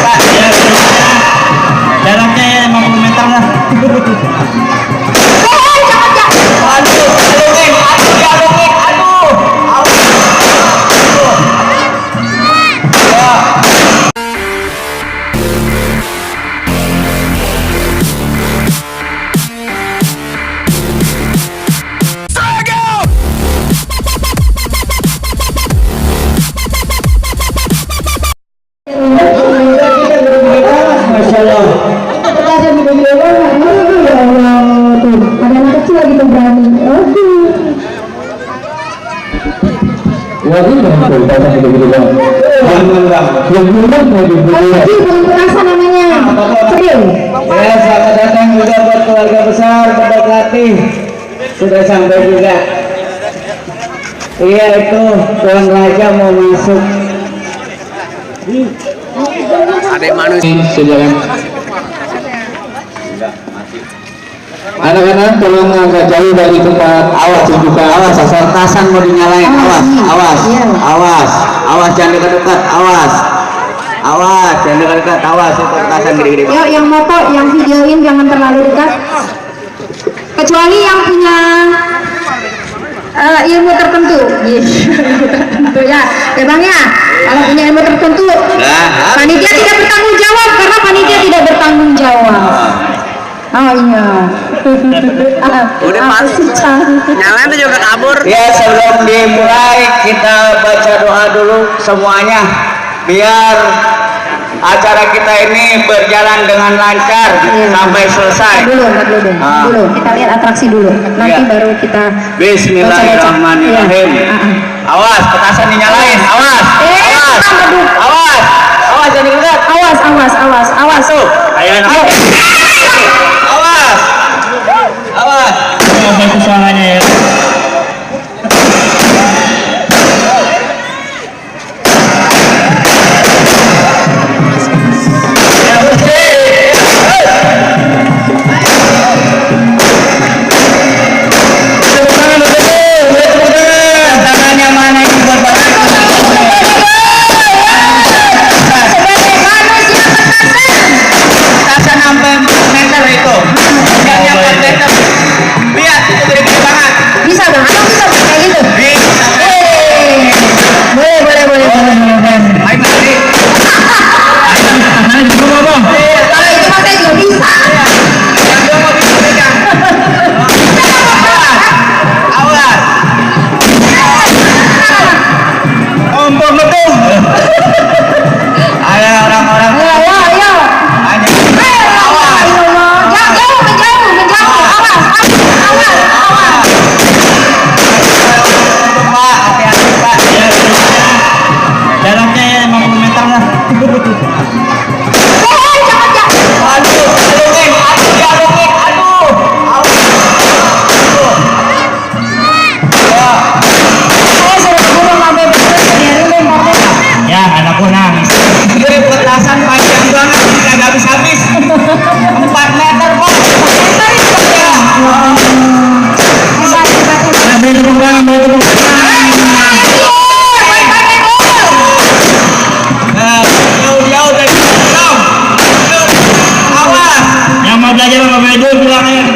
Pak. Ya, jaraknya 50 meter lah. Ya, selamat datang juga buat keluarga besar Bapak Latih. Sudah sampai juga. Iya, itu Tuan Raja mau masuk. Ada manusia. Anak-anak tolong agak jauh dari tempat. Awas juga, awas asal tasan mau dinyalain. Awas jangan dekat-dekat. Awas jangan dekat-dekat. Awas itu tasan gede-gede. Yuk, yang moto, yang videoin jangan terlalu dekat. Kecuali yang punya ilmu tertentu. Yes. Ya bang ya. Kalau punya ilmu tertentu, panitia tidak bertanggung jawab karena panitia tidak bertanggung jawab. Oh iya. Udah pas. Nyalain tuh juga kabur. Ya, sebelum dimulai kita baca doa dulu semuanya biar acara kita ini berjalan dengan lancar sampai selesai. Dulu kita lihat atraksi dulu. Nanti baru kita Bismillahirrahmanirrahim. Awas, petasan dinyalain. Awas jangan dekat. Awas. Tuh, ayo. Awas. Itu suaranya ya. Yang mau belajar sama Bedu bilang aja.